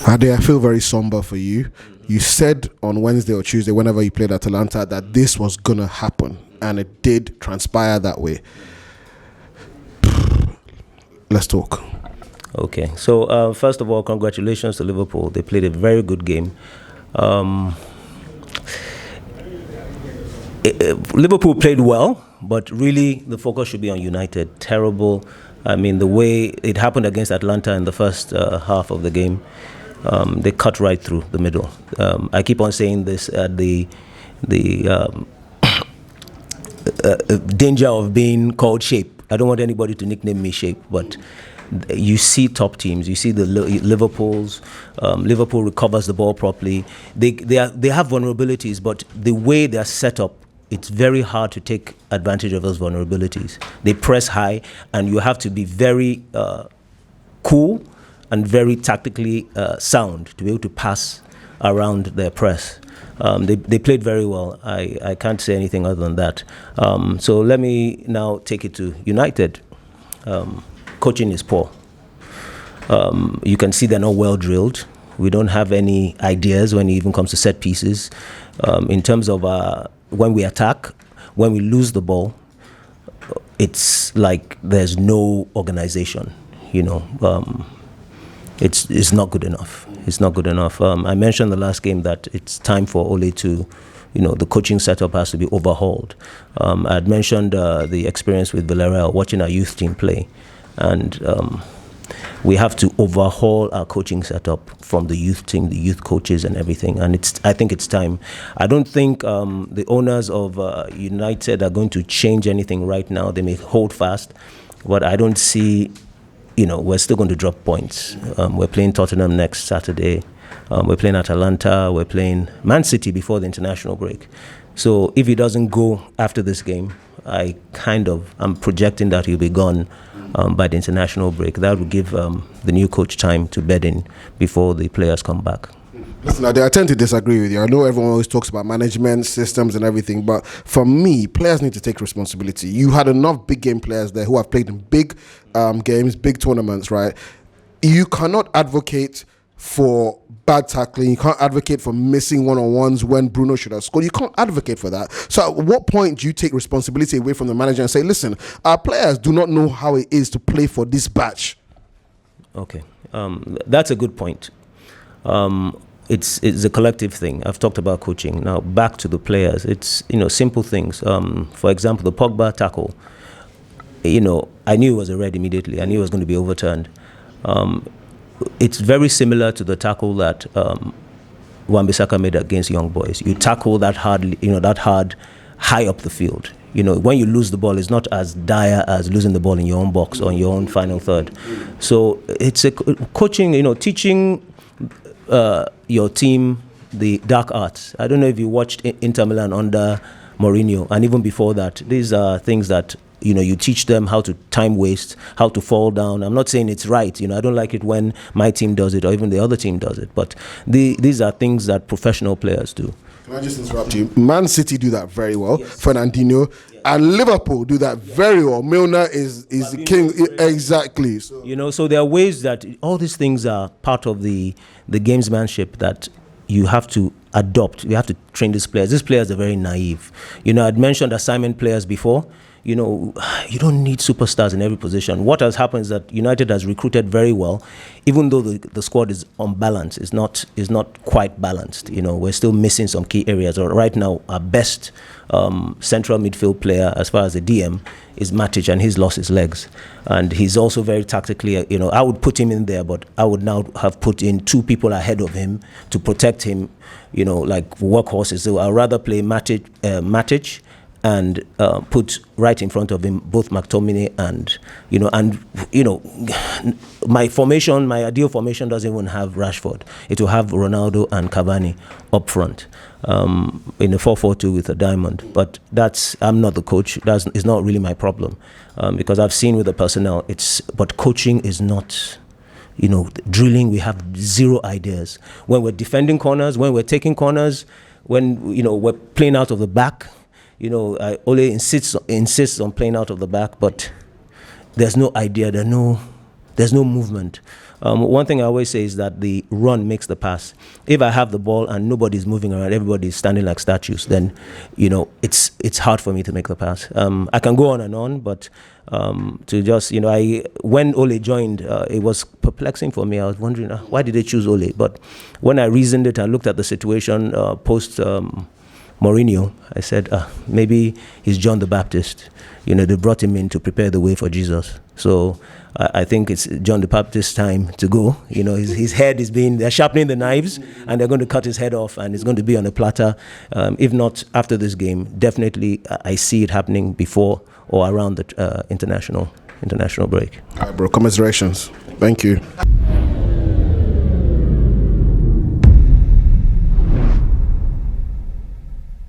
Ade, I feel very somber for you. You said on Wednesday or Tuesday, whenever you played Atalanta, that this was going to happen. And it did transpire that way. Let's talk. Okay. So, first of all, congratulations to Liverpool. They played a very good game. Liverpool played well, but really the focus should be on United. Terrible. I mean, the way it happened against Atlanta in the first half of the game, they cut right through the middle. I keep on saying this, the danger of being called Shape. I don't want anybody to nickname me Shape, but you see top teams. You see the Liverpools. Liverpool recovers the ball properly. They have vulnerabilities, but the way they are set up, it's very hard to take advantage of those vulnerabilities. They press high, and you have to be very cool and very tactically sound to be able to pass around their press. They played very well. I can't say anything other than that. So let me now take it to United. Coaching is poor. You can see they're not well drilled. We don't have any ideas when it even comes to set pieces. In terms of when we attack, when we lose the ball, it's like there's no organization. It's not good enough. It's not good enough. I mentioned the last game that it's time for Ole to, the coaching setup has to be overhauled. I'd mentioned the experience with Villarreal, watching our youth team play. And we have to overhaul our coaching setup from the youth team, the youth coaches and everything. And I think it's time. I don't think the owners of United are going to change anything right now. They may hold fast, but I don't see, we're still going to drop points. We're playing Tottenham next Saturday. We're playing Atalanta. We're playing Man City before the international break. So if he doesn't go after this game, I'm projecting that he'll be gone by the international break. That would give the new coach time to bed in before the players come back. Listen, I tend to disagree with you. I know everyone always talks about management, systems and everything, but for me, players need to take responsibility. You had enough big game players there who have played in big games, big tournaments, right? You cannot advocate for bad tackling. You can't advocate for missing one-on-ones when Bruno should have scored. You can't advocate for that. So at what point do you take responsibility away from the manager and say, listen, our players do not know how it is to play for this batch? Okay. That's a good point. It's a collective thing. I've talked about coaching. Now back to the players. It's, simple things. For example, the Pogba tackle. I knew it was a red immediately. I knew it was going to be overturned. It's very similar to the tackle that Wan-Bissaka made against Young Boys. You tackle that hard, high up the field. When you lose the ball, it's not as dire as losing the ball in your own box or in your own final third. So it's a coaching, teaching your team the dark arts. I don't know if you watched Inter Milan under Mourinho, and even before that, these are things that you teach them how to time waste, how to fall down. I'm not saying it's right. I don't like it when my team does it or even the other team does it. But these are things that professional players do. Can I just interrupt you? Man City do that very well. Yes. Fernandinho. Yes. And Liverpool do that very well. Milner is the king. Exactly. So there are ways that all these things are part of the gamesmanship that you have to adopt. You have to train these players. These players are very naive. I'd mentioned assignment players before. You don't need superstars in every position. What has happened is that United has recruited very well, even though the squad is unbalanced. It's not quite balanced. We're still missing some key areas. Right now, our best central midfield player, as far as the DM, is Matic, and he's lost his legs. And he's also very tactically. I would put him in there, but I would now have put in two people ahead of him to protect him. Like workhorses. So I'd rather play Matic. And put right in front of him both McTominay and my ideal formation doesn't even have Rashford. It will have Ronaldo and Cavani up front in a 4-4-2 with a diamond. But I'm not the coach. It's not really my problem because I've seen with the personnel. But coaching is not. Drilling. We have zero ideas when we're defending corners, when we're taking corners, when we're playing out of the back. Ole insists on playing out of the back, but there's no idea. There are no There's no movement. One thing I always say is that the run makes the pass. If I have the ball and nobody's moving around, everybody's standing like statues, then, it's hard for me to make the pass. I can go on and on, but to just, when Ole joined, it was perplexing for me. I was wondering, why did they choose Ole? But when I reasoned it and looked at the situation post Mourinho, I said, maybe he's John the Baptist. They brought him in to prepare the way for Jesus. So I think it's John the Baptist's time to go. His head they're sharpening the knives, and they're going to cut his head off, and it's going to be on a platter. If not after this game, definitely I see it happening before or around the international break. All right, bro. Commiserations. Thank you.